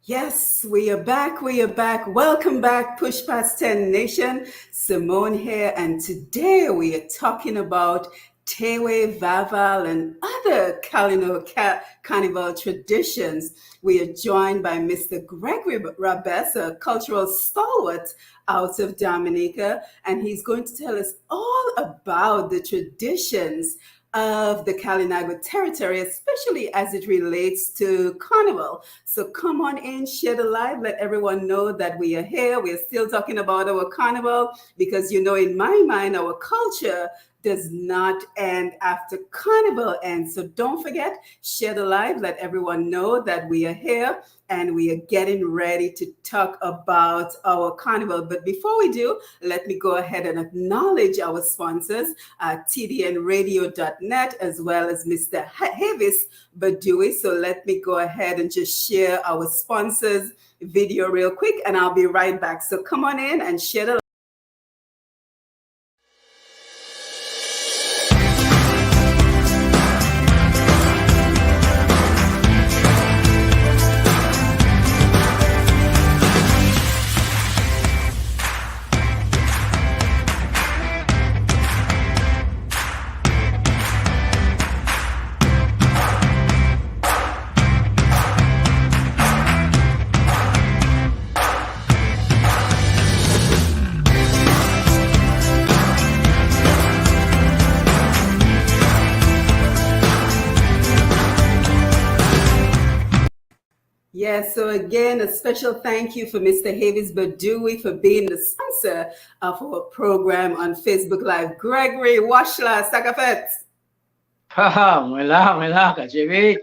Yes, we are back. We are back. Welcome back, Push Past 10 Nation. Simone here, and today we are talking about Téwé Vaval and other Carnival traditions. We are joined by Mr. Gregory Rabess, a cultural stalwart out of Dominica, and he's going to tell us all about the traditions of the Kalinago territory, especially as it relates to Carnival. So come on in, share the live, let everyone know that we are here. We are still talking about our Carnival because, in my mind, our culture does not end after Carnival ends. So don't forget, share the live, let everyone know that we are here and we are getting ready to talk about our Carnival. But before we do, let me go ahead and acknowledge our sponsors, tdnradio.net, as well as Mr. Havis Badui. So let me go ahead and just share our sponsors video real quick, and I'll be right back. So come on in and share the Yes, so again, a special thank you for Mr. Havis Badui for being the sponsor of our program on Facebook Live. Gregory Washla Sakafet. Haha, mwela, kachevi.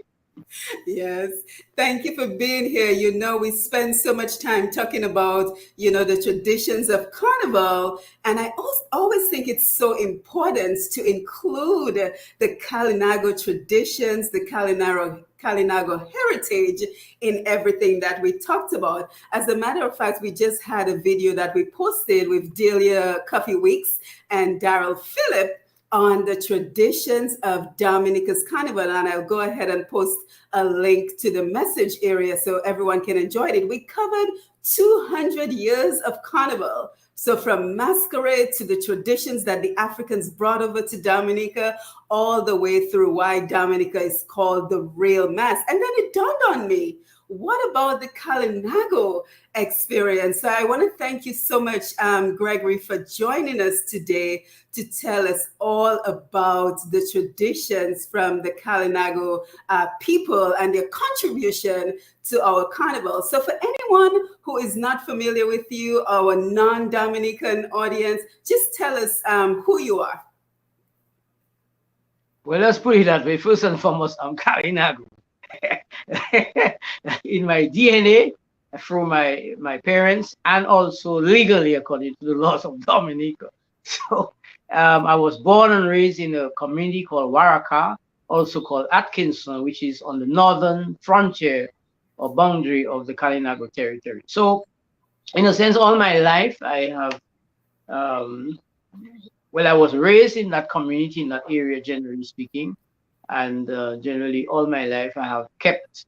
Yes, thank you for being here. We spend so much time talking about, the traditions of Carnival. And I always think it's so important to include the Kalinago traditions, the Kalinago heritage in everything that we talked about. As a matter of fact, we just had a video that we posted with Delia Coffee Weeks and Daryl Phillip on the traditions of Dominica's Carnival. And I'll go ahead and post a link to the message area so everyone can enjoy it. We covered 200 years of Carnival. So from masquerade to the traditions that the Africans brought over to Dominica, all the way through why Dominica is called the real mass. And then it dawned on me, what about the Kalinago experience? So I want to thank you so much, Gregory, for joining us today to tell us all about the traditions from the Kalinago people and their contribution to our carnival. So for anyone who is not familiar with you, our non-Dominican audience, just tell us who you are. Well, let's put it that way. First and foremost, I'm Kalinago. In my DNA, through my parents, and also legally according to the laws of Dominica. So I was born and raised in a community called Waraka, also called Atkinson, which is on the northern frontier or boundary of the Kalinago territory. So in a sense, all my life I have, I was raised in that community, in that area, generally speaking. And generally all my life I have kept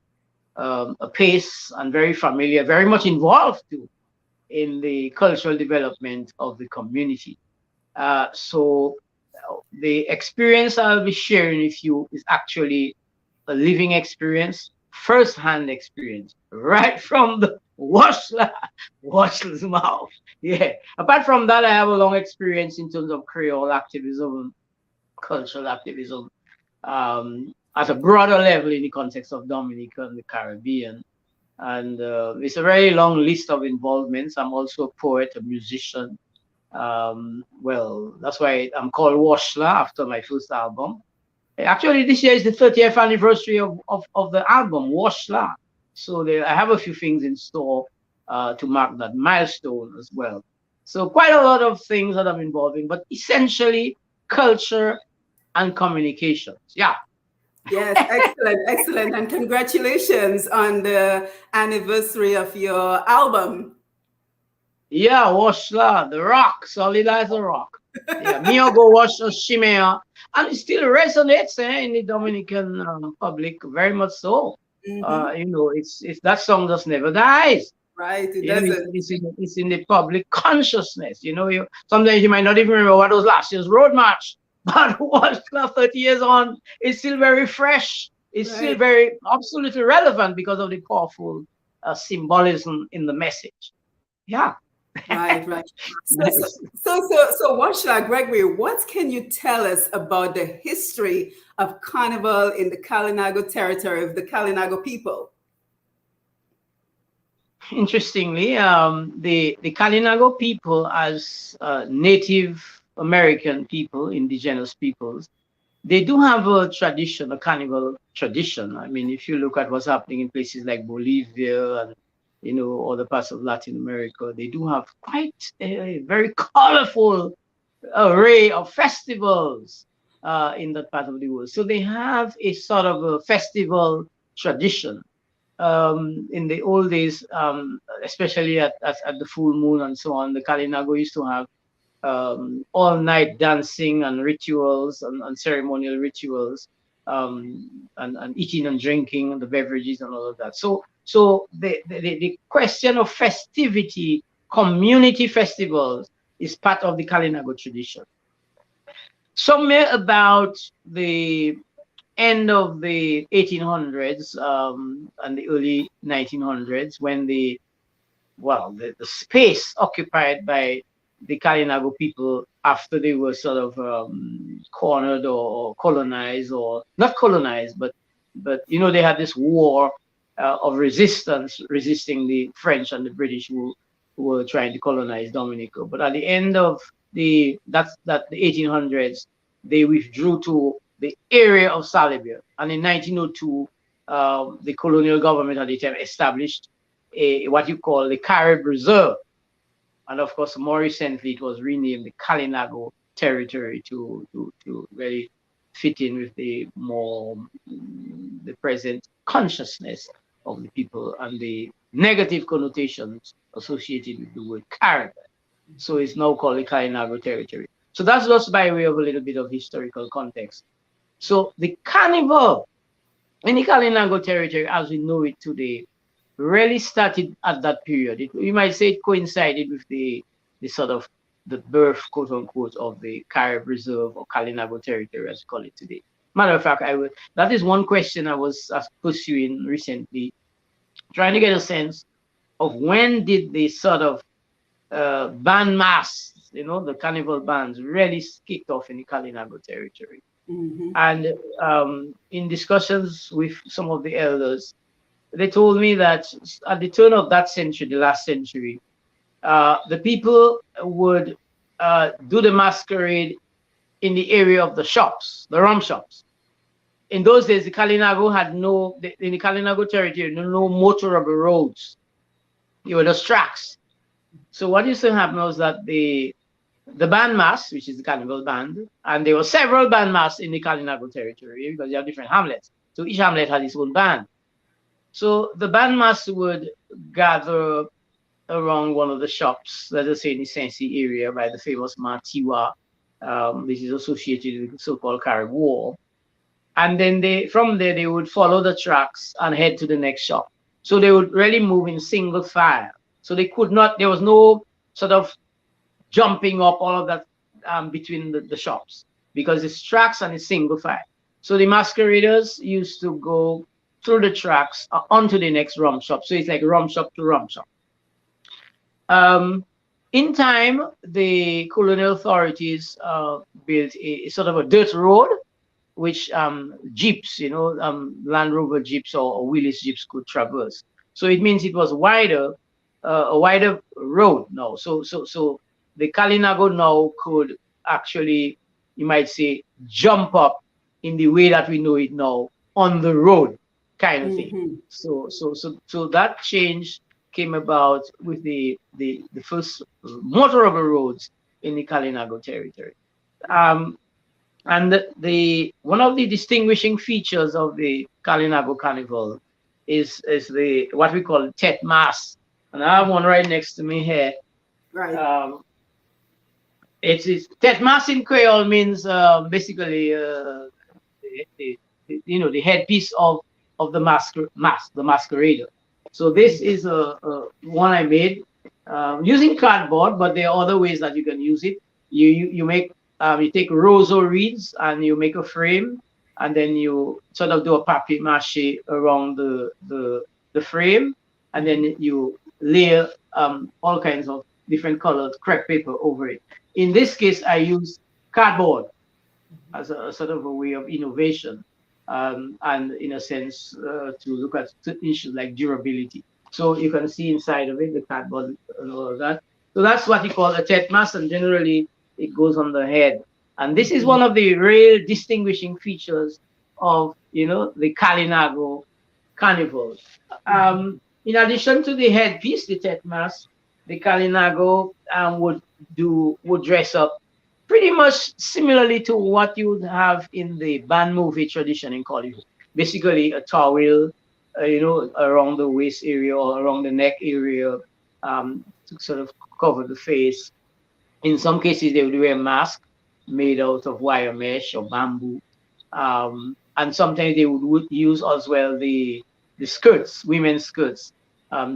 a pace and very familiar, very much involved too in the cultural development of the community. So the experience I'll be sharing with you is actually a living experience, first-hand experience, right from the Washla's mouth. Yeah. Apart from that, I have a long experience in terms of Creole activism, cultural activism, at a broader level in the context of Dominica and the Caribbean. And it's a very long list of involvements. I'm also a poet, a musician. That's why I'm called Washla after my first album. Actually, this year is the 30th anniversary of the album, Washla. So I have a few things in store to mark that milestone as well. So quite a lot of things that I'm involved in, but essentially culture and communications. Yeah. Yes, excellent. And congratulations on the anniversary of your album. Yeah, Washla, the rock, solid as a rock. Yeah, me I go watch a Shimea, and it still resonates in the Dominican public very much so. Mm-hmm. It's that song just never dies. Right. It It's, doesn't. it's in the public consciousness. Sometimes you might not even remember what was last year's road march, but what 30 years on, it's still very fresh. It's still Right. very absolutely relevant because of the powerful symbolism in the message. Yeah. Right. Right. So, so, Nice. Washla Gregory, what can you tell us about the history of Carnival in the Kalinago territory of the Kalinago people? Interestingly, the Kalinago people, as Native American people, indigenous peoples, they do have a tradition, a carnival tradition. I mean, if you look at what's happening in places like Bolivia and other parts of Latin America, they do have quite a very colorful array of festivals in that part of the world. So they have a sort of a festival tradition. In the old days, especially at the full moon and so on, the Kalinago used to have all night dancing and rituals and ceremonial rituals, and eating and drinking and the beverages and all of that. So the question of festivity, community festivals, is part of the Kalinago tradition. Somewhere about the end of the 1800s, and the early 1900s, when the space occupied by the Kalinago people after they were sort of cornered or colonized, or not colonized, but they had this war of resistance, resisting the French and the British who were trying to colonize Dominica. But at the end of the 1800s, they withdrew to the area of Salibia, and in 1902, the colonial government at the time established what you call the Carib Reserve. And of course, more recently, it was renamed the Kalinago Territory to really fit in with the present consciousness of the people and the negative connotations associated with the word Carib. So it's now called the Kalinago Territory. So that's just by way of a little bit of historical context. So the carnival in the Kalinago Territory, as we know it today, really started at that period. You might say it coincided with the sort of the birth, quote unquote, of the Carib Reserve or Kalinago Territory, as we call it today. Matter of fact, that is one question I was pursuing recently, trying to get a sense of when did the sort of band mass, the carnival bands, really kicked off in the Kalinago Territory. Mm-hmm. And in discussions with some of the elders, they told me that at the turn of that century, the last century, the people would do the masquerade in the area of the shops, the rum shops. In those days, the Kalinago had in the Kalinago territory, no motorable roads. They were just tracks. So what used to happen was that the bandmass, which is the carnival band, and there were several bandmass in the Kalinago territory because you have different hamlets. So each hamlet had its own band. So the bandmass would gather around one of the shops, let us say in the Sensi area by the famous Matiwa, which is associated with the so-called Carib War. And then from there, they would follow the tracks and head to the next shop. So they would really move in single file. So there was no sort of jumping up all of that between the shops because it's tracks and it's single file. So the masqueraders used to go through the tracks onto the next rum shop. So it's like rum shop to rum shop. In time, the colonial authorities built a sort of a dirt road, which jeeps, Land Rover jeeps or Willys jeeps could traverse. So it means it was a wider road now. So the Kalinago now could actually, you might say, jump up in the way that we know it now on the road, kind of thing. Mm-hmm. So that change came about with the first motorable roads in the Kalinago territory. And the one of the distinguishing features of the Kalinago Carnival is the what we call Tet Mass. And I have one right next to me here. Right. Um, it's Tet Mass in Creole means basically the headpiece of of the the masquerader. So this is a one I made using cardboard, but there are other ways that you can use it. You make you take roseau reeds and you make a frame, and then you sort of do a papier mâché around the frame, and then you layer all kinds of different colored crepe paper over it. In this case, I use cardboard as a sort of a way of innovation, and in a sense to look at issues like durability. So you can see inside of it the cardboard and all of that. So that's what you call a tet mask, and generally it goes on the head. And this is one of the real distinguishing features of the Kalinago Carnival. In addition to the headpiece, the tet mask, the Kalinago would dress up pretty much similarly to what you would have in the band movie tradition in Hollywood. Basically, a towel, around the waist area or around the neck area, to sort of cover the face. In some cases, they would wear a mask made out of wire mesh or bamboo. And sometimes they would use as well the skirts, women's skirts,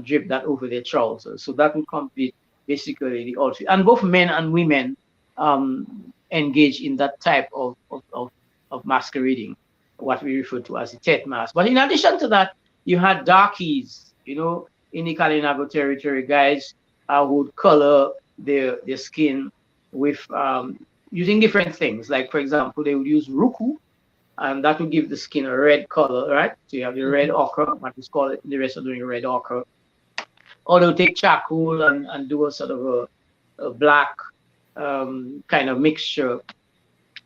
drip that over their trousers. So that would complete basically the outfit. And both men and women engage in that type of masquerading, what we refer to as the tet mask. But in addition to that, you had darkies, in the Kalinago territory, guys who would color their skin with using different things. Like, for example, they would use ruku, and that would give the skin a red color, right? So you have the red ochre, what is called the rest are doing red ochre. Or they'll take charcoal and do a sort of a black kind of mixture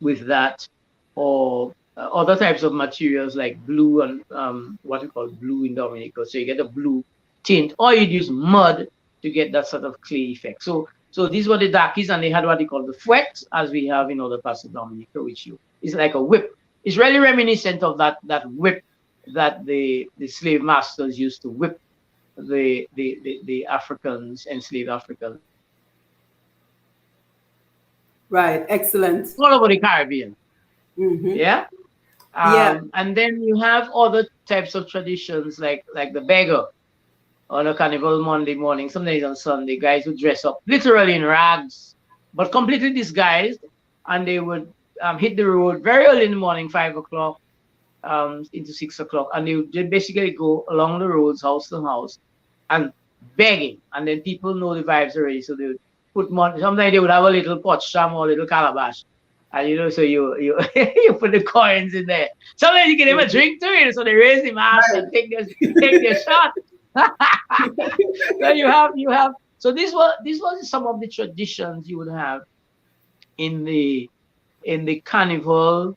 with that, or other types of materials like blue and what we call blue in Dominica. So you get a blue tint, or you'd use mud to get that sort of clay effect. So these were the darkies, and they had what they call the fouet, as we have in other parts of Dominica, which is like a whip. It's really reminiscent of that whip that the slave masters used to whip the Africans, enslaved Africans, Right. Excellent. all over the Caribbean. Mm-hmm. Yeah. Yeah. And then you have other types of traditions like the beggar on a carnival Monday morning, sometimes on Sunday, guys would dress up literally in rags, but completely disguised, and they would hit the road very early in the morning, 5 o'clock, into 6 o'clock, and they basically go along the roads, house to house, and begging. And then people know the vibes already, so they would put money. Sometimes they would have a little pot sham or a little calabash, and so you you put the coins in there. Sometimes you can even drink to it, so they raise the mask and take their shot. So you have so these was some of the traditions you would have in the carnival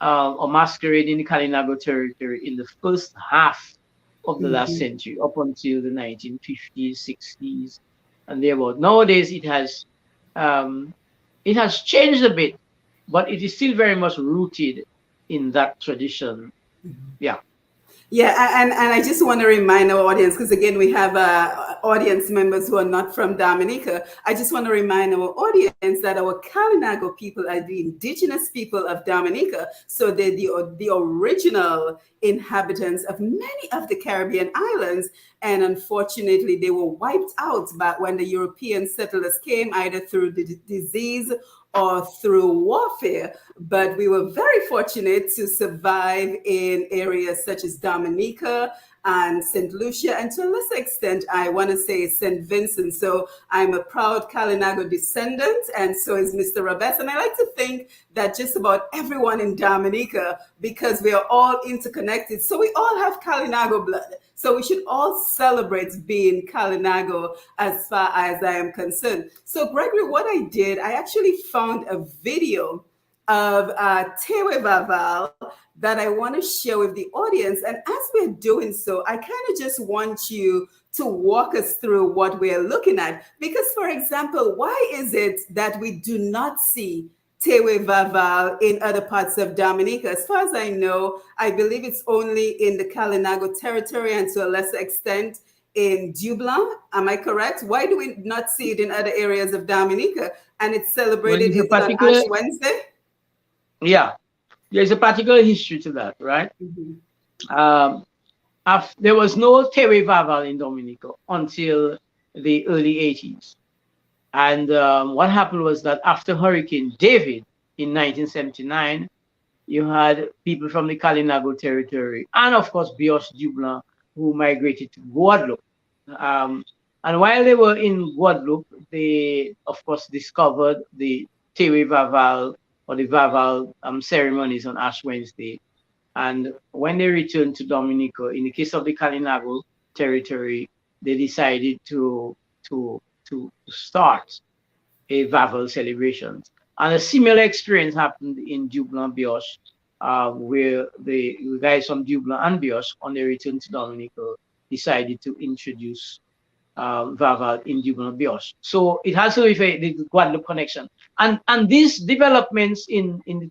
or masquerade in the Kalinago territory in the first half of the last century, up until the 1950s, 60s, and thereabout. Nowadays it has changed a bit, but it is still very much rooted in that tradition. Yeah. Yeah, and I just want to remind our audience, because again, we have audience members who are not from Dominica. I just want to remind our audience that our Kalinago people are the indigenous people of Dominica. So they're the original inhabitants of many of the Caribbean islands. And unfortunately, they were wiped out back when the European settlers came, either through the disease or through warfare. But we were very fortunate to survive in areas such as Dominica and St. Lucia, and to a lesser extent, I want to say St. Vincent. So I'm a proud Kalinago descendant, and so is Mr. Rabess. And I like to think that just about everyone in Dominica, because we are all interconnected, so we all have Kalinago blood. So we should all celebrate being Kalinago as far as I am concerned. So Gregory, what I did, I actually found a video of Téwé Vaval that I want to share with the audience. And as we're doing so, I kind of just want you to walk us through what we're looking at. Because, for example, why is it that we do not see Téwé Vaval in other parts of Dominica? As far as I know, I believe it's only in the Kalinago territory and to a lesser extent in Dublin. Am I correct? Why do we not see it in other areas of Dominica? And it's Well, celebrated, there's a is it on particular Ash Wednesday? yeah, there's a particular history to that, right? Mhm. There was no Téwé Vaval in Dominica until the early 80s. And what happened was that after Hurricane David in 1979, you had people from the Kalinago territory and, of course, Bios Dublin who migrated to Guadeloupe. Um, and while they were in Guadeloupe, they, of course, discovered the Téwé Vaval or the Vaval ceremonies on Ash Wednesday. And when they returned to Dominica, in the case of the Kalinago territory, they decided to, to start a Vaval celebrations. And a similar experience happened in Dublin Bioche, where the guys from Dublin and Bioche, on their return to Dominica, decided to introduce Vaval in Dublin Bioche. So it has to do with the Guadeloupe connection. And these developments in the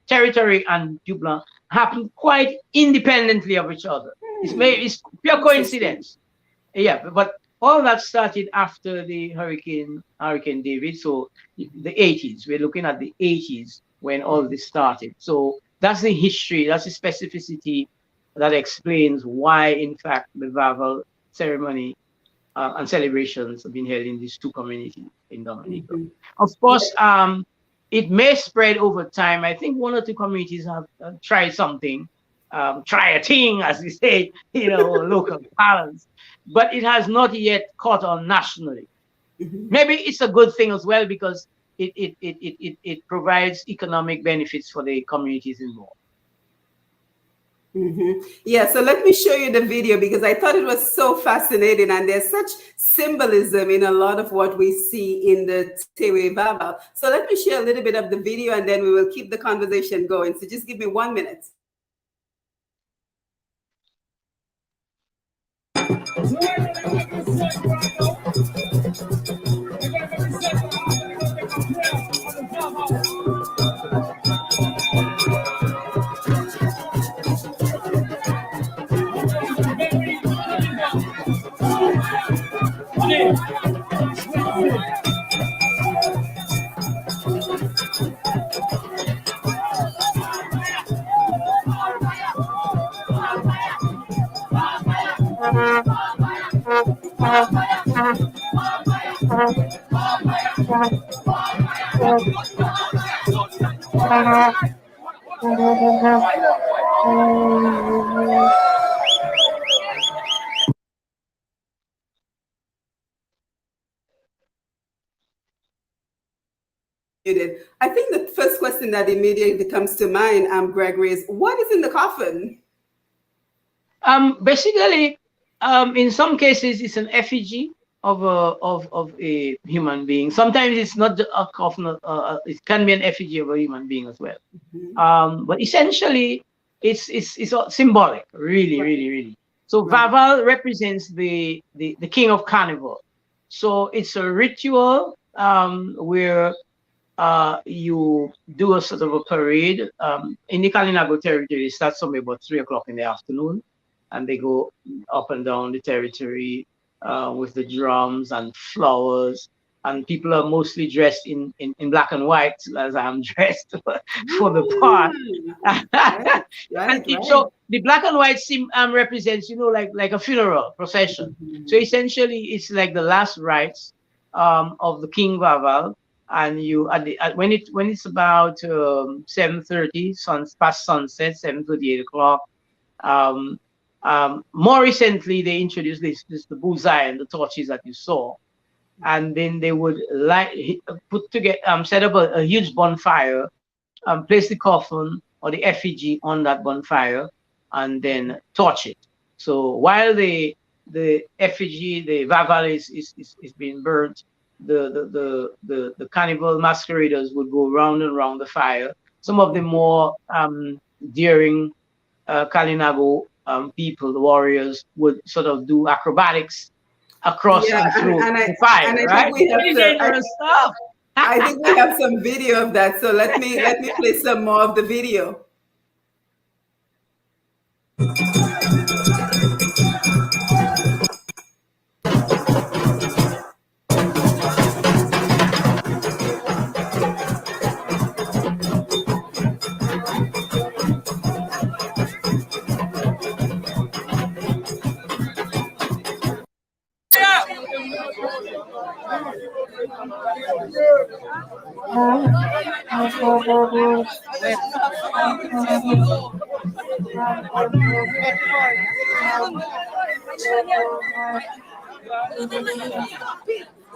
territory and Dublin happened quite independently of each other. It's pure Interesting. coincidence. Yeah, but all that started after the Hurricane David. So the 80s. We're looking at the 80s when all this started. So that's the history. That's the specificity that explains why, in fact, the Vaval ceremony and celebrations have been held in these two communities in Dominica. Hmm. Of Yeah. course, it may spread over time. I think one or two communities have tried something, try a thing, as we say, local balance, but it has not yet caught on nationally. Hmm. Maybe it's a good thing as well because it provides economic benefits for the communities involved. Hmm. Yeah, so let me show you the video because I thought it was so fascinating, and there's such symbolism in a lot of what we see in the Tewe Vaval. So let me share a little bit of the video, and then we will keep the conversation going. So just give me 1 minute. I think the first question that immediately comes to mind, Gregory, is what is in the coffin? Basically, in some cases, it's an effigy of a human being. Sometimes it's not a coffin. It can be an effigy of a human being as well. Mhm. But essentially, it's symbolic, really, Right, really, really. So right. Vaval represents the king of carnival. So it's a ritual where you do a sort of a parade. In the Kalinago territory, it starts somewhere about 3 o'clock in the afternoon, and they go up and down the territory with the drums and flowers. And people are mostly dressed in black and white, as I'm dressed for the part. Right, right, right. So the black and white represents, like a funeral procession. So Mhm. essentially, it's like the last rites of the King Vaval, and you when it's about 7:30, past sunset, 7:30, 8 o'clock. Um, More recently, they introduced this the bullseye and the torches that you saw, and then they would put together set up a huge bonfire, place the coffin or the effigy on that bonfire, and then torch it. So while the effigy, the Vaval is being burnt, the carnival masqueraders would go round and round the fire. Some of the more daring Kalinago people, the warriors, would sort of do acrobatics across Yeah, and through and the fire, I right? think we have Very to. dangerous stuff. I think we have some video of that. So let me play some more of the video.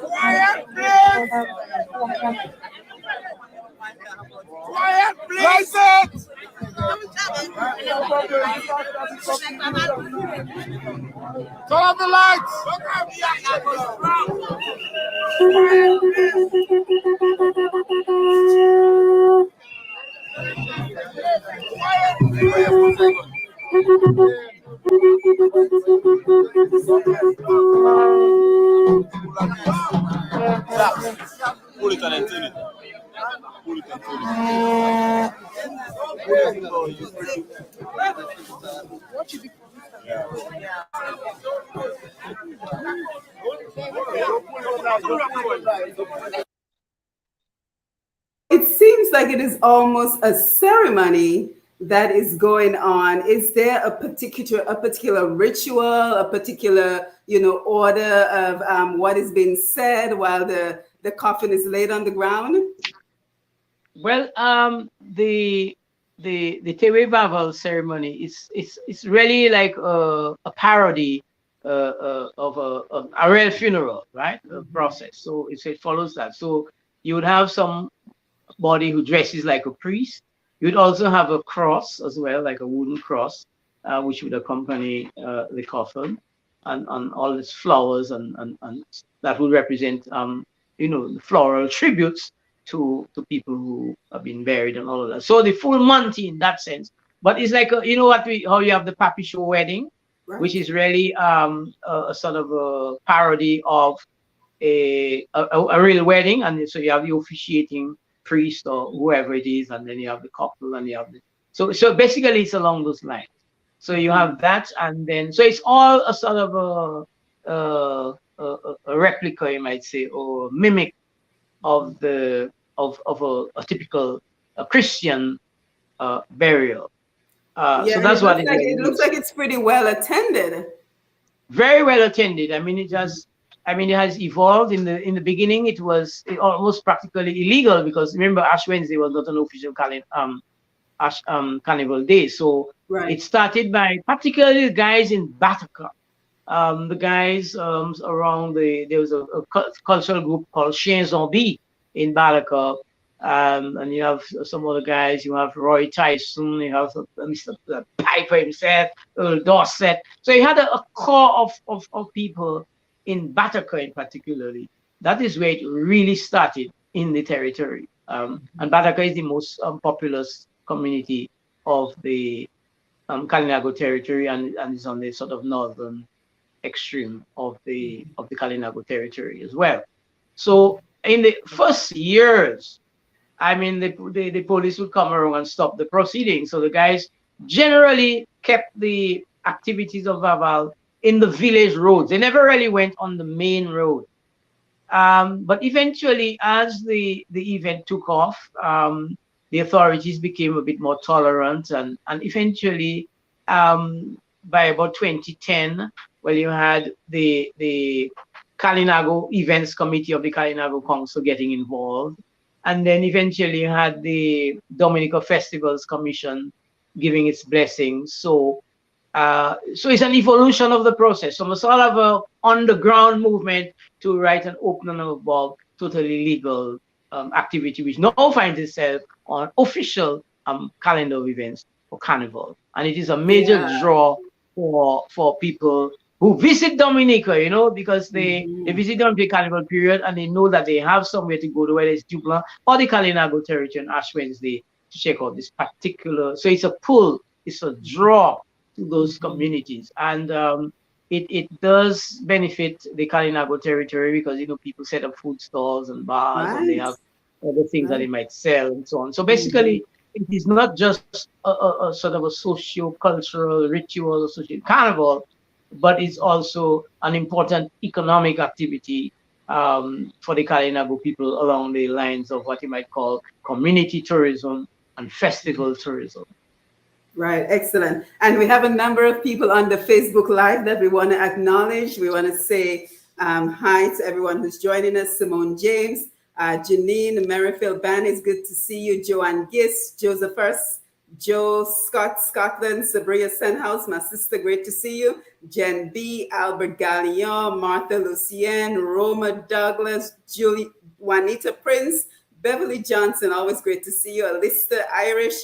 Quiet, please! Quiet, please! Turn off the lights! Pull it and turn it. Pull it and turn It seems like it is almost a ceremony that is going on. Is there a particular ritual, a particular order of what is being said while the coffin is laid on the ground? Well, the Téwé Vaval ceremony is really like a parody of a real funeral, right? A process. So it follows that. So you would have somebody who dresses like a priest. You'd also have a cross as well, like a wooden cross, which would accompany the coffin, and all its flowers and that would represent the floral tributes to people who have been buried and all of that. So the full Monty in that sense. But it's like how you have the Papi Show wedding, which Right. is really a sort of a parody of a real wedding, and so you have the officiating priest or whoever it is, and then you have the couple, and you have so basically it's along those lines. So you have that, and then so it's all a sort of a replica, you might say, or mimic of a typical Christian burial. Yeah, So and that's it what looks it like really it looks is. like it's pretty well attended. Very well attended. I mean, it has evolved. In the beginning, it was almost practically illegal because remember, Ash Wednesday was not an official carnival day. So Right. it started by particularly the guys in Bataka. The guys around there was a cultural group called Chien Zombie in Bataka. And you have some other guys. You have Roy Tyson. You have Mr. Piper himself, Earl Dorset. So you had a core of people in Bataka, in particularly. That is where it really started in the territory. And Bataka is the most populous community of the Kalinago territory, and is on the sort of northern extreme of the Kalinago territory as well. So in the first years, I mean, the police would come around and stop the proceedings. So the guys generally kept the activities of Vaval in the village roads. They never really went on the main road. But eventually, as the event took off, the authorities became a bit more tolerant, and eventually, by about 2010, well, you had the Kalinago Events Committee of the Kalinago Council getting involved, and then eventually you had the Dominica Festivals Commission giving its blessings. So it's an evolution of the process from a sort of a underground movement to right an opening of bulk, totally legal activity, which now finds itself on official calendar of events for Carnival. And it is a major Yeah. draw for people who visit Dominica, because they Mhm. visit during the Carnival period and they know that they have somewhere to go to, whether it's Dublin or the Kalinago territory on Ash Wednesday to check out this particular. So it's a pull, it's a draw to those communities. And it does benefit the Kalinago territory because people set up food stalls and bars and they Right. have other things that they Right. might sell and so on. So Mhm. basically, it is not just a sort of a socio-cultural ritual, a social carnival, but it's also an important economic activity for the Kalinago people along the lines of what you might call community tourism and festival tourism. Right, excellent. And we have a number of people on the Facebook Live that we want to acknowledge. We want to say hi to everyone who's joining us. Simone James, Janine, Merrifield Ban, it's good to see you. Joanne Gist, Josephus, Joe Scott, Scotland, Sabria Senhouse, my sister, great to see you. Jen B, Albert Gallion, Martha Lucien, Roma Douglas, Julie, Juanita Prince, Beverly Johnson, always great to see you. Alista Irish,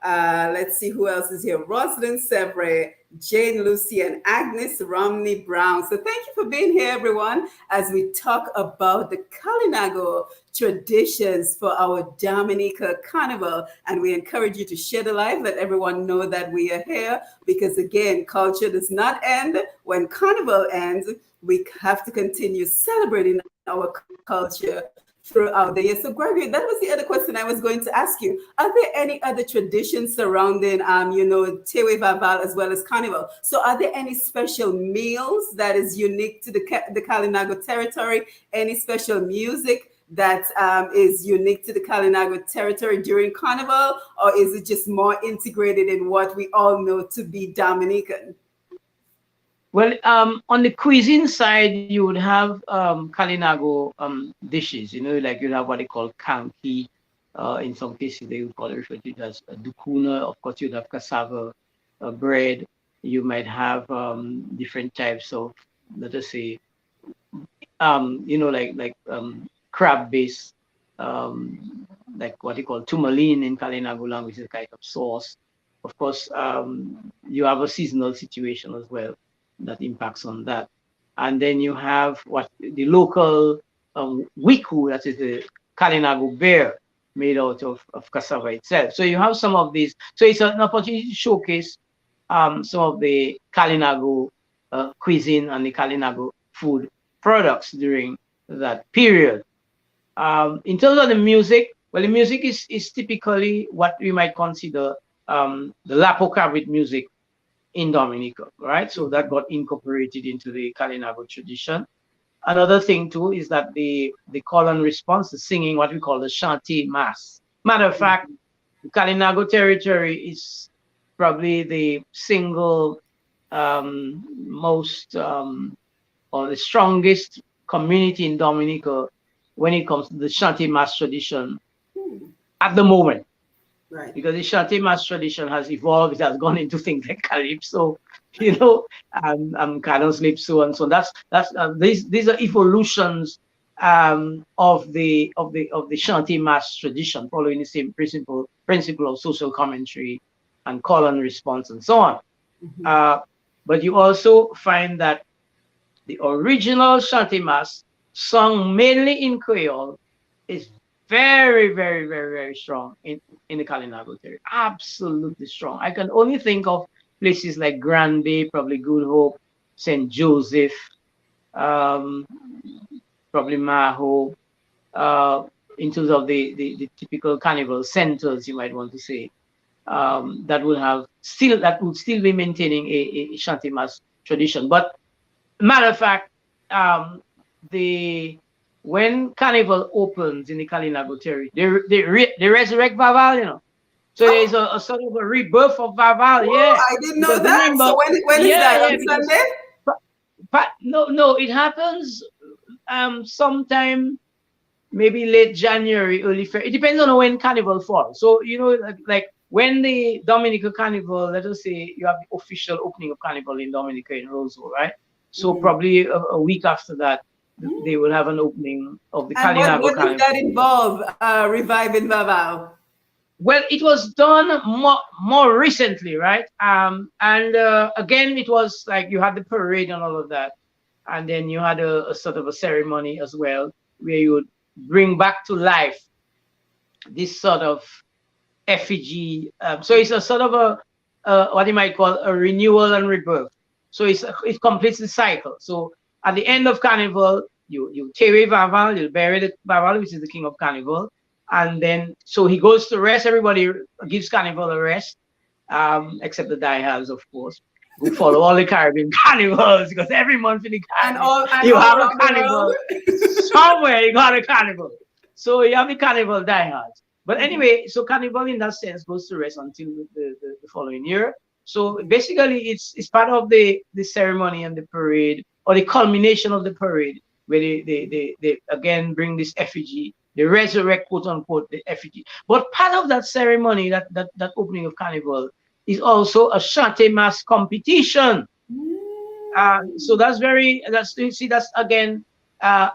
let's see who else is here. Rosalind Sevre, Jane Lucy, and Agnes Romney Brown. So thank you for being here, everyone, as we talk about the Kalinago traditions for our Dominica Carnival. And we encourage you to share the live, let everyone know that we are here, because again, culture does not end when Carnival ends. We have to continue celebrating our culture throughout the year. So, Gregory, that was the other question I was going to ask you. Are there any other traditions surrounding, Téwé Vaval as well as Carnival? So, are there any special meals that is unique to the Kalinago territory? Any special music that is unique to the Kalinago territory during Carnival? Or is it just more integrated in what we all know to be Dominican? Well, on the cuisine side, you would have Kalinago dishes. Like you'd have what they call kanki. In some cases, they would call it refer to it as dukuna. Of course, you'd have cassava bread. You might have different types of, let us say, crab based, like what they call tumalin in Kalinago language, is a kind of sauce. Of course, you have a seasonal situation as well that impacts on that. And then you have what the local wiku, that is the Kalinago bear, made out of cassava itself. So you have some of these. So it's an opportunity to showcase some of the Kalinago cuisine and the Kalinago food products during that period. In terms of the music, well, the music is typically what we might consider the Lapo Cabrit music in Dominica, right? So that got incorporated into the Kalinago tradition. Another thing too is that the call and response, the singing, what we call the chanté mass. Matter of fact, the Kalinago territory is probably the single most or the strongest community in Dominica when it comes to the chanté mass tradition at the moment. Right. Because the chanté mass tradition has evolved, it has gone into things like calypso, canon calypso, and so that's these are evolutions of the chanté mass tradition, following the same principle of social commentary and call and response and so on. But you also find that the original chanté mass, sung mainly in Creole, is very, very, very, very strong in the Kalinago territory. Absolutely strong. I can only think of places like Grand Bay, probably Good Hope, St. Joseph, probably Maho, in terms of the typical carnival centers, you might want to say, that would still be maintaining a chanté mass tradition. But matter of fact, when Carnival opens in the Kalinago territory, they resurrect Vaval, So there's a sort of a rebirth of Vaval, Oh, yeah. I didn't know Because that. remember, So when is yeah, that? yeah, On because Sunday? no, it happens sometime maybe late January, early February. It depends on when Carnival falls. So like when the Dominica Carnival, let us say you have the official opening of Carnival in Dominica in Roseville, right? So probably a week after that, they will have an opening of the And what Kalinago does that Carnival. involve? Reviving Vaval. Well, it was done more recently, right? And again, it was like you had the parade and all of that, and then you had a sort of a ceremony as well, where you would bring back to life this sort of effigy. So it's a sort of what you might call a renewal and rebirth. So it completes the cycle. So at the end of Carnival, you Téwé Vaval, you bury the Vaval, which is the king of Carnival, and then so he goes to rest. Everybody gives Carnival a rest, except the diehards, of course, who follow all the Caribbean carnivals, because every month in the And Caribbean all you have a around the carnival world. somewhere. You got a carnival, so you have the carnival diehards. But anyway, so Carnival in that sense goes to rest until the following year. So basically, it's part of the ceremony and the parade, or the culmination of the parade, where they again bring this effigy They resurrect, quote unquote, the effigy. But part of that ceremony, that opening of carnival, is also a chate mass competition. So Mm. that's, you see, that's again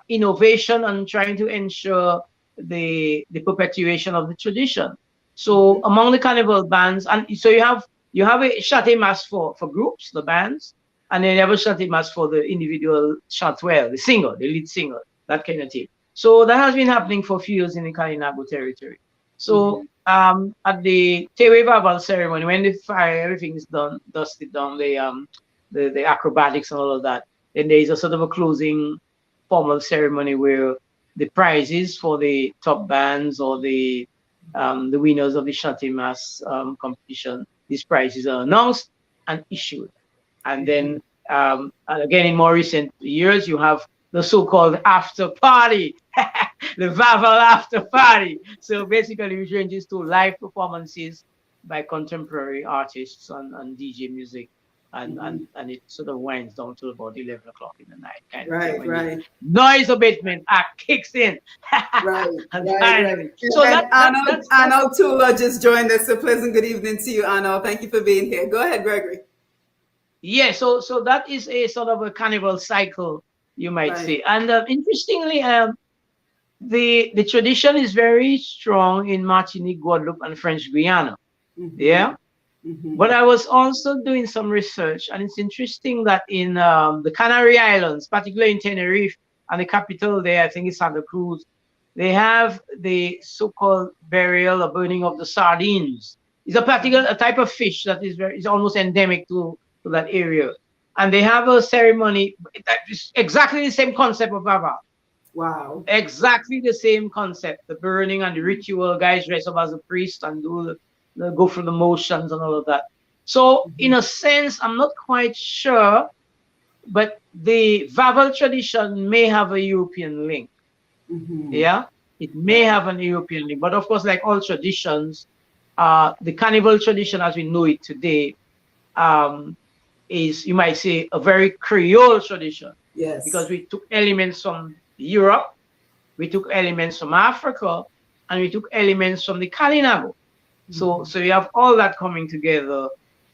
innovation and trying to ensure the perpetuation of the tradition. So Mhm. among the carnival bands, and so you have a chate mass for groups, the bands, and then you have a chate mass for the individual well, the singer, the lead singer, that kind of thing. So that has been happening for a few years in the Kalinago territory. So Mhm. at the Téwé Vaval ceremony, when the fire, everything is done, dusted down, the acrobatics and all of that. Then there is a sort of a closing formal ceremony where the prizes for the top bands or the winners of the Chate Mass competition, these prizes are announced and issued. And then and again in more recent years, you have the so-called after party, the Vaval after party. So basically, which ranges to live performances by contemporary artists and DJ music, Mhm. and it sort of winds down to about 11 o'clock in the night, kind of thing, Right, when the right, noise abatement act kicks in. right, And right, right. finally, so And that's Arnold too just joined us. So pleasant good evening to you, Arnold. Thank you for being here. Go ahead, Gregory. yeah. So that is a sort of a carnival cycle, you might Right. say. And interestingly, the tradition is very strong in Martinique, Guadeloupe, and French Guiana. Mm-hmm. Yeah. But Mm-hmm. I was also doing some research, and it's interesting that in the Canary Islands, particularly in Tenerife, and the capital there, I think it's Santa Cruz, they have the so-called burial or burning of the sardines. It's a particular a type of fish that is almost endemic to that area. And they have a ceremony that is exactly the same concept of Baba. Wow. Exactly the same concept. The burning and the ritual, guys dress up as a priest and go through the motions and all of that. So, in Mm-hmm. a sense, I'm not quite sure, but the Vaval tradition may have a European link. Mm-hmm. Yeah, it may Right. have an European link, but of course, like all traditions, the carnival tradition as we know it today um, is, you might say, a very Creole tradition because Yes. we took elements from Europe, we took elements from Africa, and we took elements from the Kalinago. Mm-hmm. So you have all that coming together.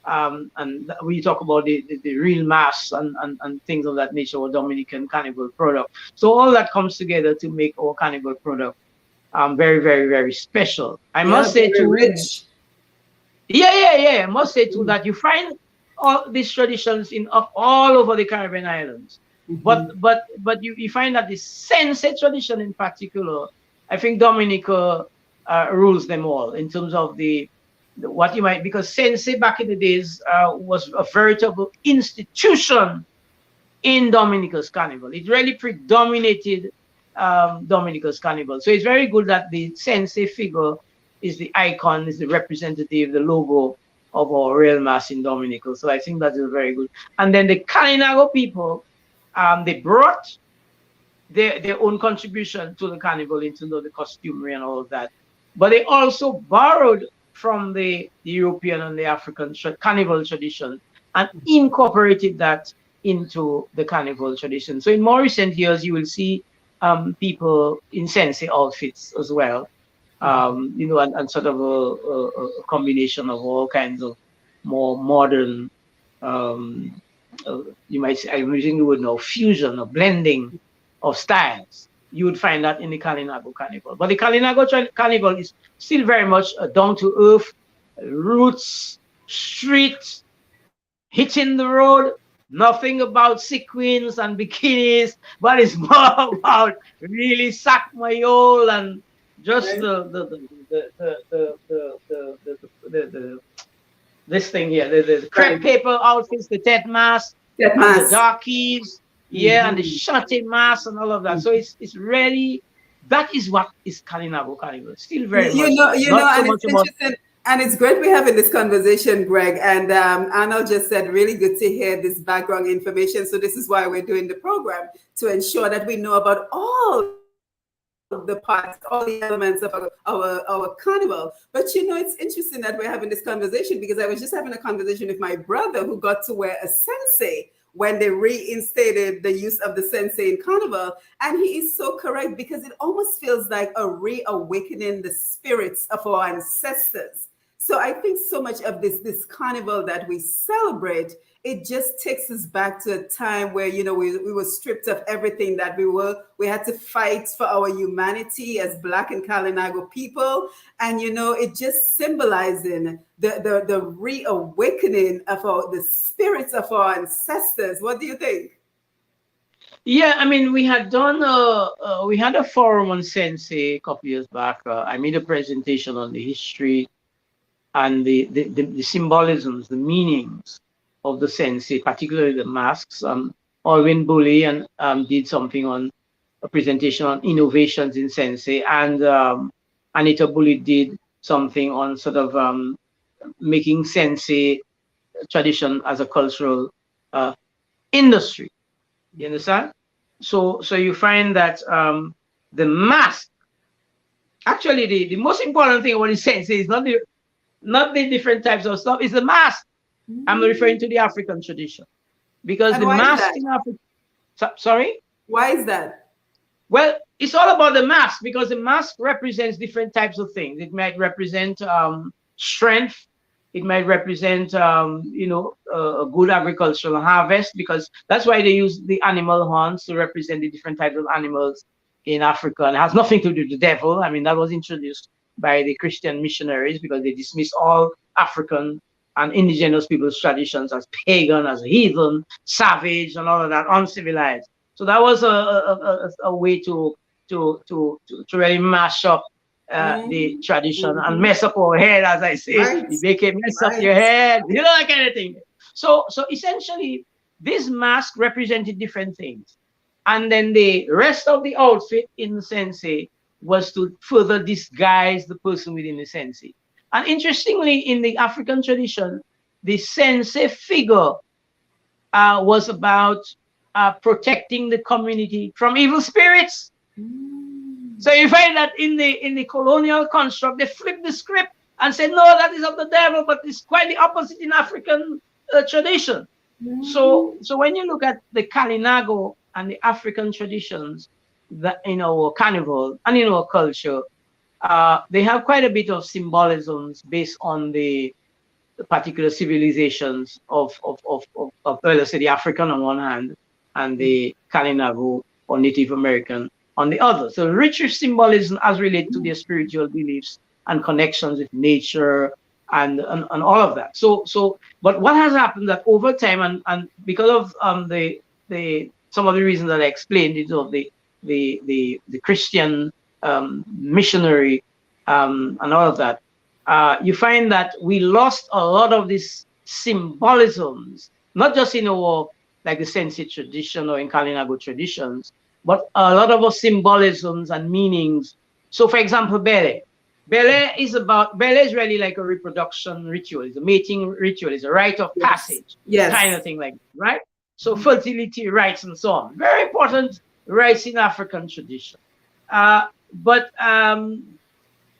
And we talk about the real mass and things of that nature, or Dominican carnival product. So all that comes together to make our carnival product very, very, very special. I Yeah, must say very too, rich. yeah. I must say too Mm-hmm. that you find all these traditions in all over the Caribbean islands. But Mm-hmm. you find that the Sense tradition in particular, I think Dominica rules them all in terms of what you might, because Sense back in the days was a veritable institution in Dominica's Carnival. It really predominated Dominica's Carnival. So it's very good that the Sensei figure is the icon, is the representative, the logo of our real mass in Dominica. So I think that is very good. And then the Kalinago people, they brought their own contribution to the carnival in terms of the costumery and all of that. But they also borrowed from the European and the African carnival tradition and incorporated that into the carnival tradition. So in more recent years, you will see people in sensei outfits as well, and sort of a combination of all kinds of more modern, um, uh, you might say, I'm using the word now, fusion or blending of styles. You would find that in the Kalinago Carnival. But the Kalinago Carnival is still very much a down to earth, roots, street, hitting the road, nothing about sequins and bikinis, but it's more about really sack my all and just Right. the this thing here, the crepe Right. paper outfits, the tet mask, That and the mass. darkies, yeah, and the Mm-hmm. shante mask and all of that. So it's really, that is what is Kalinago Carnival. Still very much not so And much it's about. interesting, and it's great we're having this conversation, Greg. And Arnold just said, really good to hear this background information. So this is why we're doing the program, to ensure that we know about all the parts, all the elements of our carnival. But it's interesting that we're having this conversation because I was just having a conversation with my brother who got to wear a sensei when they reinstated the use of the sensei in Carnival. And he is so correct, because it almost feels like a reawakening the spirits of our ancestors. So I think so much of this carnival that we celebrate, it just takes us back to a time where, we were stripped of everything that we had to fight for our humanity as Black and Kalinago people. And it just symbolizing the reawakening of the spirits of our ancestors. What do you think? Yeah, I mean, we had a forum on Sensei a couple years back. I made a presentation on the history and the symbolisms, the meanings of the sensei, particularly the masks. Alwyn Bully and did something on a presentation on innovations in sensei, and Anita Bully did something on sort of making sensei tradition as a cultural industry. You understand? So you find that the mask, actually the most important thing about the sensei is not the different types of stuff, it's the mask. I'm referring to the African tradition, because And the why is mask that? in Africa. Sorry? Why is that? Well, it's all about the mask, because the mask represents different types of things. It might represent strength. It might represent, a good agricultural harvest, because that's why they use the animal horns to represent the different types of animals in Africa. And it has nothing to do with the devil. I mean, that was introduced by the Christian missionaries, because they dismiss all African and indigenous people's traditions as pagan, as heathen, savage, and all of that, uncivilized. So that was a way to really mash up the tradition and Mm-hmm. mess up our head, as I say. Right, You make it mess up your right. head, that kind of thing. So essentially, this mask represented different things. And then the rest of the outfit in the sensei was to further disguise the person within the sensei. And interestingly, in the African tradition, the sensei figure was about protecting the community from evil spirits. So you find that in the colonial construct, they flip the script and say, no, that is of the devil, but it's quite the opposite in African tradition. So when you look at the Kalinago and the African traditions that in our carnival and in our culture, they have quite a bit of symbolisms based on the particular civilizations of let's say, the African on one hand and the Kalinago or Native American on the other. So richer symbolism as related to their spiritual beliefs and connections with nature and all of that. But what has happened that over time and because of the some of the reasons that I explained, of the Christian missionary and all of that, you find that we lost a lot of these symbolisms, not just in our, like the Sensi tradition or in Kalinago traditions, but a lot of our symbolisms and meanings. So, for example, Bele. Bele is really like a reproduction ritual. It's a mating ritual. It's a rite of Yes. passage, kind Yes. of thing like that, right? So fertility rites and so on. Very important rites in African tradition. But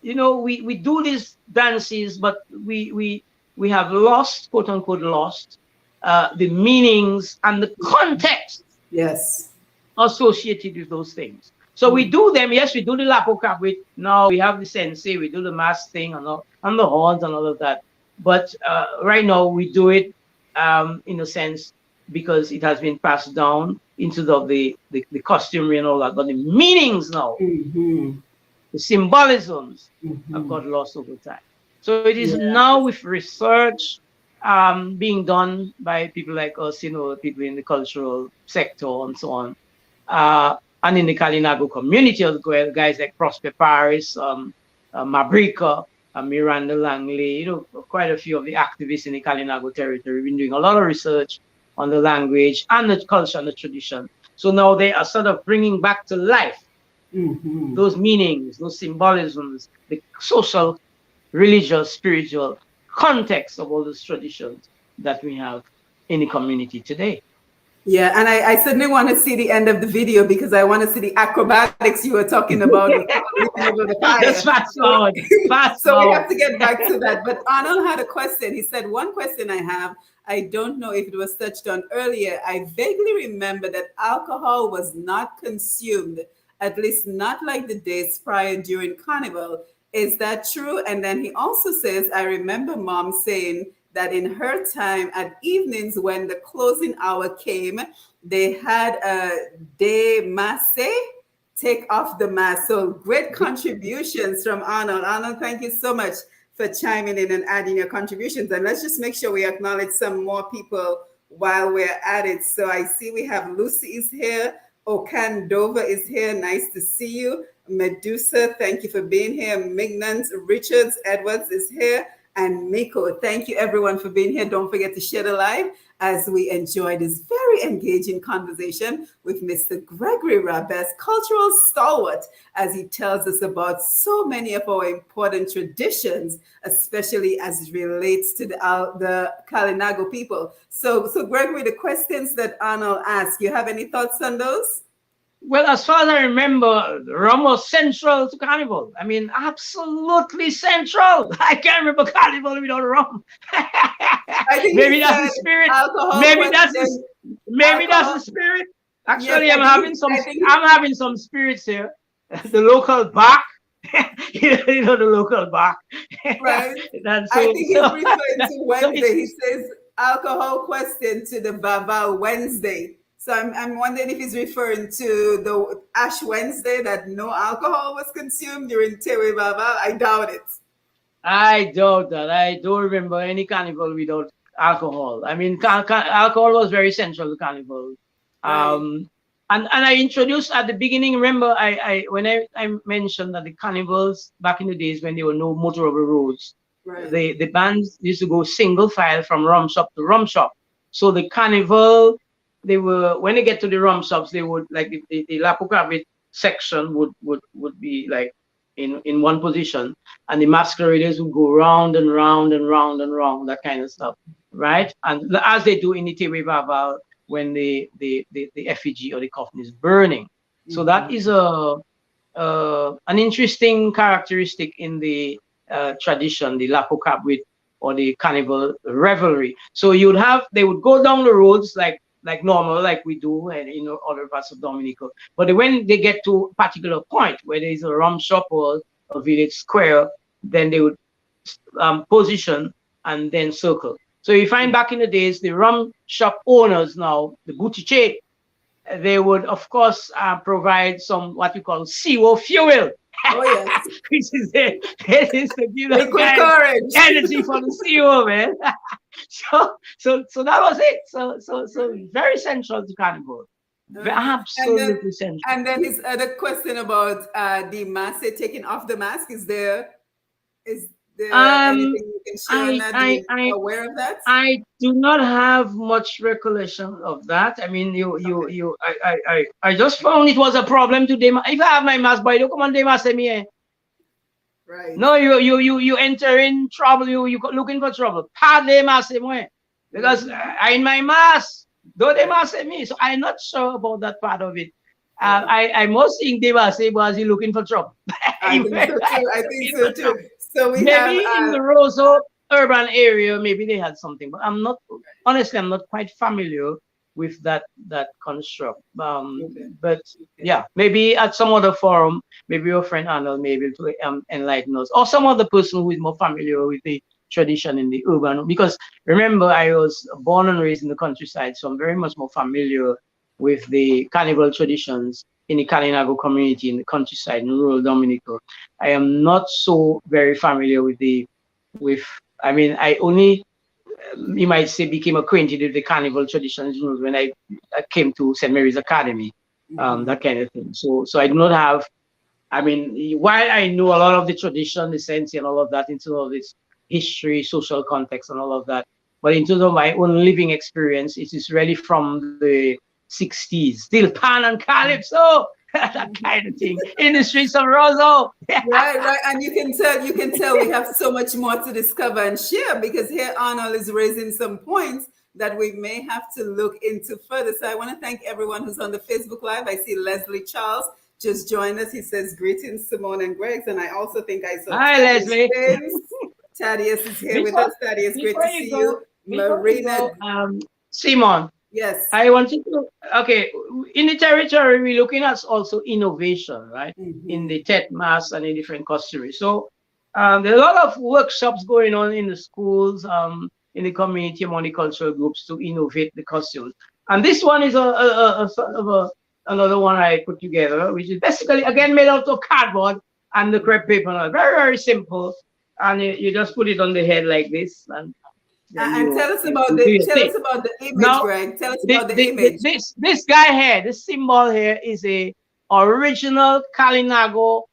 we do these dances, but we have lost, quote unquote, lost the meanings and the context Yes. associated with those things. So we do them, yes, we do the lapo cap with, now we have the sensei, we do the mask thing and the horns and all of that. But right now we do it in a sense because it has been passed down into the costumery and all that. But the meanings now, Mm-hmm. the symbolisms have Mm-hmm. got lost over time. So it is Yeah. now with research being done by people like us, people in the cultural sector and so on. And in the Kalinago community as well, guys like Prosper Paris, Mabrika, Miranda Langley, quite a few of the activists in the Kalinago territory have been doing a lot of research on the language and the culture and the tradition. So now they are sort of bringing back to life Mm-hmm. those meanings, those symbolisms, the social, religious, spiritual context of all those traditions that we have in the community today. Yeah, and I certainly want to see the end of the video because I want to see the acrobatics you were talking about with people leaping over the Just fire. fast So, forward, fast so we have forward. to get back to that. But Arnold had a question. He said, one question I have, I don't know if it was touched on earlier. I vaguely remember that alcohol was not consumed, at least not like the days prior during Carnival. Is that true? And then he also says, I remember mom saying that in her time at evenings when the closing hour came, they had a de masse, take off the mask. So great contributions from Arnold. Arnold, thank you so much for chiming in and adding your contributions. And let's just make sure we acknowledge some more people while we're at it. So I see we have Lucy is here. Okan Dover is here. Nice to see you. Medusa, thank you for being here. Mignant Richards Edwards is here. And Miko, thank you everyone for being here. Don't forget to share the live as we enjoy this very engaging conversation with Mr. Gregory Rabess, cultural stalwart, as he tells us about so many of our important traditions, especially as it relates to the Kalinago people. So Gregory, the questions that Arnold asked, you have any thoughts on those? Well, as far as I remember, rum was central to Carnival. I mean, absolutely central. I can't remember Carnival without rum. I think Maybe he that's the said spirit. alcohol Maybe that's question. maybe that's Alcohol. the spirit. Yes, Actually, I'm having some spirits here. The local bark. You know the local bark. right. And I so think he's so referring to so Wednesday. He it's says alcohol question to the Vaval Wednesday. So I'm wondering if he's referring to the Ash Wednesday that no alcohol was consumed during Téwé Vaval. I doubt it. I doubt that. I don't remember any carnival without alcohol. I mean, alcohol was very central to carnival. Right, Um, and I introduced at the beginning. Remember, I mentioned that the carnivals back in the days when there were no motorable roads, right. the bands used to go single file from rum shop to rum shop. So the carnival, they were when they get to the rum shops, they would like the Lapu section would be like in one position, and the masqueraders would go round and round and round and round, that kind of stuff, right? And as they do in the Téwé Vaval when the effigy or the coffin is burning. So that Mhm. is a an interesting characteristic in the tradition, the Lapo with or the carnival revelry. So they would go down the roads like normal, like we do, and other parts of Dominico. But when they get to a particular point where there is a rum shop or a village square, then they would position and then circle. So you find back in the days, the rum shop owners now, the boutique, they would of course provide some what you call CO fuel, Oh yes, which is it is to give those liquid guys courage. energy for the CO, man. So that was it. So very central to carnival, Uh-huh. And then absolutely central. and then his other question about the mask, taking off the mask. Is there Um, anything you can share on I that? Do I you I aware of that? I do not have much recolletion of that. I mean, Okay, I just found it was a problem today. If I have my mask, boy, don't come on, they must say me. right. No, you enter in trouble. You looking for trouble. Pas de masse moi, because Mhm. I in my mask. Don't they Right. masse me? So I'm not sure about that part of it. Okay. I must think they must say was he looking for trouble. I think so too. I think Looking so for too. trouble. So we have Maybe in the Roseau urban area, maybe they had something, but I'm not honestly, I'm not quite familiar with that construct. okay. But Okay. yeah, maybe at some other forum, maybe your friend Arnold may be able to enlighten us, or some other person who is more familiar with the tradition in the urban. Because remember, I was born and raised in the countryside, so I'm very much more familiar with the carnival traditions in the Kalinago community in the countryside in rural Dominico. I am not so very familiar with. I mean, I only you might say became acquainted with the carnival traditions when I came to St. Mary's Academy, Mhm. that kind of thing. So I do not have. I mean, while I know a lot of the tradition, the sense, and all of that, in terms of its history, social context, and all of that, but in terms of my own living experience, it is really from the 60s, still pan and calypso. that kind of thing in the streets of Roseau. Right. And you can tell we have so much more to discover and share, because here Arnold is raising some points that we may have to look into further. So I want to thank everyone who's on the Facebook Live. I see Leslie Charles just joined us. He says, greetings, Simone and Greg. And I also think I saw Hi, Thaddeus Leslie. James. Thaddeus is here with Before, us. Thaddeus, great before to you see go, you. before you Marina, go, Simon, yes. I wanted to, okay, in the territory, we're looking at also innovation, right? In the TED Mass and in different customers. So there are a lot of workshops going on in the schools, in the community, among the cultural groups to innovate the costumes. And this one is a sort of another one I put together, which is basically, again, made out of cardboard and the crepe paper. Very, very simple. And you just put it on the head like this. And then And you, tell us you about do your thing. the image, Now, Greg. Tell us about the image. this guy here, this symbol here is a original Kalinago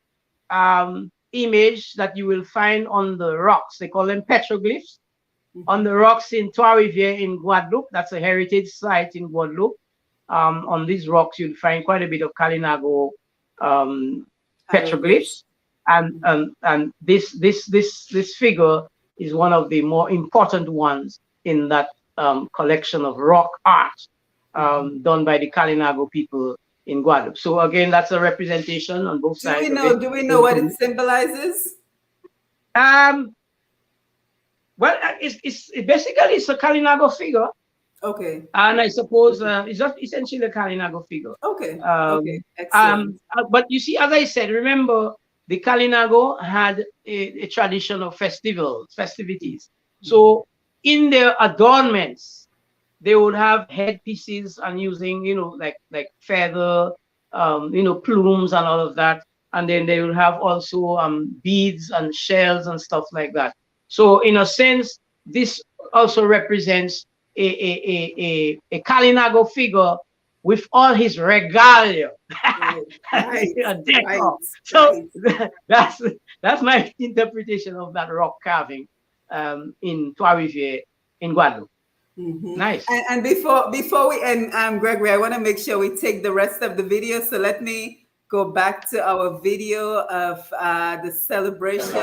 image that you will find on the rocks. They call them petroglyphs. On the rocks in Trois-Rivières in Guadeloupe. That's a heritage site in Guadeloupe. On these rocks, you'll find quite a bit of Kalinago petroglyphs. And this figure is one of the more important ones in that collection of rock art done by the Kalinago people in Guadeloupe. So again, that's a representation on both sides. Do we know what it symbolizes? Well, it basically it's a Kalinago figure. Okay. And I suppose it's just essentially a Kalinago figure. Okay. Okay. Excellent. But you see, as I said, remember the Kalinago had a tradition of festivities. So in their adornments, they would have headpieces and using, like feather, plumes and all of that. And then they will have also beads and shells and stuff like that. So in a sense, this also represents a Kalinago figure with all his regalia. Right. So that's my interpretation of that rock carving in Trois-Rivières in Guadeloupe. Nice. And before we end, Gregory, I want to make sure we take the rest of the video. So let me go back to our video of the celebration.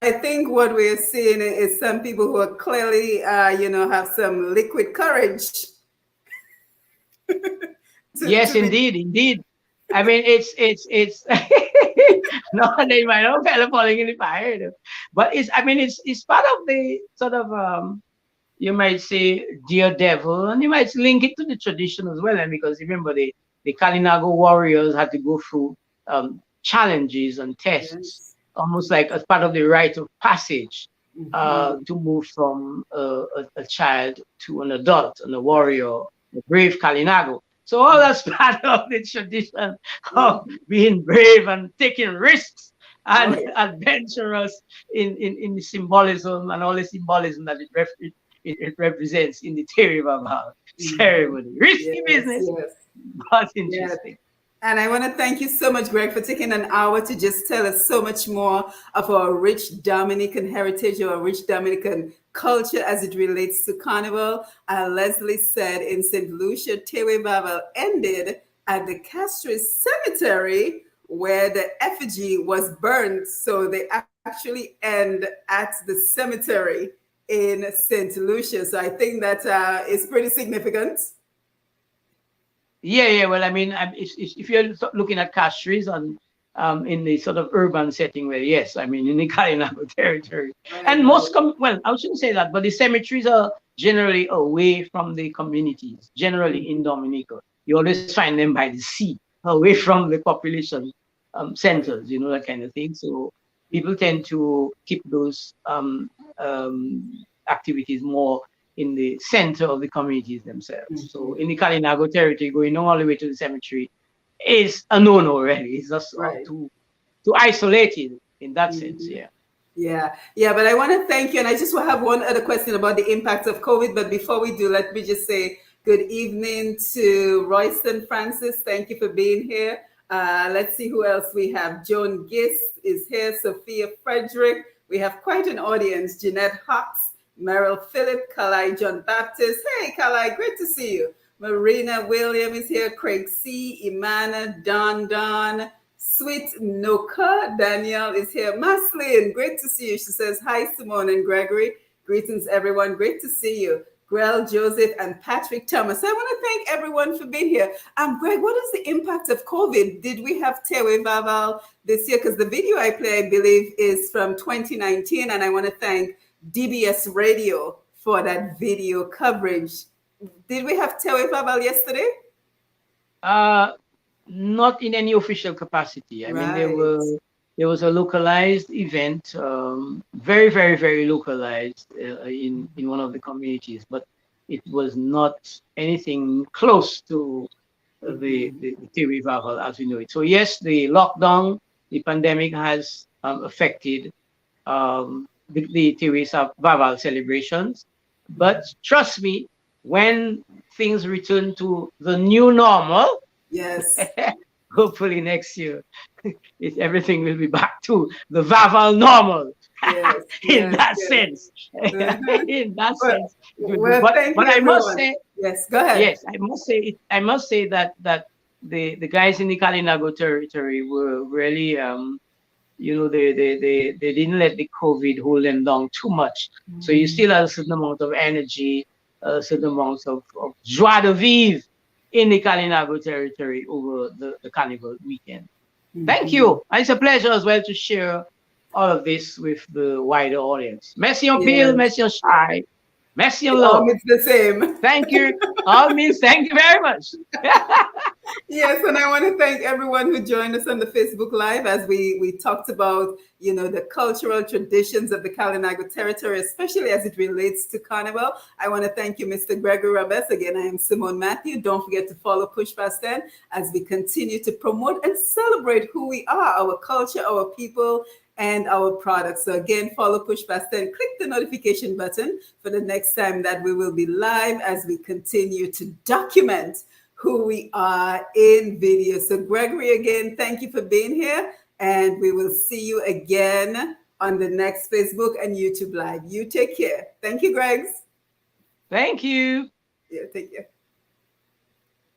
I think what we're seeing is some people who are clearly, have some liquid courage. Yes, indeed. I mean, it's no, they might not fell falling in the fire, but it's part of the sort of you might say dear devil, and you might link it to the tradition as well. And because remember, the Kalinago warriors had to go through challenges and tests, almost like as part of the rite of passage to move from a child to an adult and a warrior, a brave Kalinago. So all that's part of the tradition of being brave and taking risks and adventurous in the symbolism and all the symbolism that it represents in the Téwé Vaval ceremony. Risky business, but interesting. And I want to thank you so much, Greg, for taking an hour to just tell us so much more of our rich Dominican heritage, our rich Dominican culture as it relates to Carnival. Leslie said in St. Lucia, Téwé Vaval ended at the Castries Cemetery where the effigy was burned. So they actually end at the cemetery in St. Lucia. So I think that is pretty significant. Yeah. Well, I mean, if you're looking at castries on in the sort of urban setting, where yes, I mean in the Kalinago territory, Right, and right. well, I shouldn't say that, but the cemeteries are generally away from the communities. Generally in Dominica, you always find them by the sea, away from the population Right. centers, that kind of thing. So people tend to keep those activities more in the center of the communities themselves. So in the Kalinago territory, going all the way to the cemetery is a no-no, really. It's just Right. too isolated in that sense. Yeah. Yeah, yeah, but I want to thank you. And I just will have one other question about the impact of COVID. But before we do, let me just say good evening to Royston Francis. Thank you for being here. Let's see who else we have. Joan Gist is here. Sophia Frederick. We have quite an audience. Jeanette Hawks, Merrill Phillip, Kalai John Baptist. Hey, Kalai, great to see you. Marina William is here. Craig C. Imana, Don. Sweet Noka Danielle is here. Maslin, great to see you. She says, hi, Simone and Gregory. Greetings, everyone. Great to see you. Grell, Joseph, and Patrick Thomas. I want to thank everyone for being here. Greg, what is the impact of COVID? Did we have Téwé Vaval this year? Because the video I play, I believe, is from 2019. And I want to thank DBS Radio for that video coverage. Did we have Téwé Vaval yesterday? Uh, Not in any official capacity. I mean, Right. there was a localized event, very, very, very localized in one of the communities, but it was not anything close to the Téwé Vaval as we know it. So yes, the lockdown, the pandemic has affected the Téwé Vaval celebrations, but trust me, when things return to the new normal, Yes. hopefully next year, everything will be back to the Vaval normal. Yes, In yes, that yes. sense, Uh-huh. in that Well, sense, it would be. well, thank But you, I must everyone. say, Yes, go ahead. yes, I must say that the guys in the Kalinago territory were really they didn't let the COVID hold them down too much. So you still have a certain amount of energy, a certain amount of joie de vivre in the Kalinago territory over the carnival weekend. Thank you. And it's a pleasure as well to share all of this with the wider audience. Merci en pile, Yes, merci en shy, merci en it all love. means the same. Thank you. All means thank you very much. Yes, and I want to thank everyone who joined us on the Facebook Live as we talked about, the cultural traditions of the Kalinago territory, especially as it relates to Carnival. I want to thank you, Mr. Gregory Rabess. Again, I am Simone Matthew. Don't forget to follow Push Past 10 as we continue to promote and celebrate who we are, our culture, our people, and our products. So again, follow Push Past 10. Click the notification button for the next time that we will be live as we continue to document who we are in video. So Gregory, again, thank you for being here. And we will see you again on the next Facebook and YouTube Live. You take care. Thank you, Gregs. Thank you. Yeah, take care.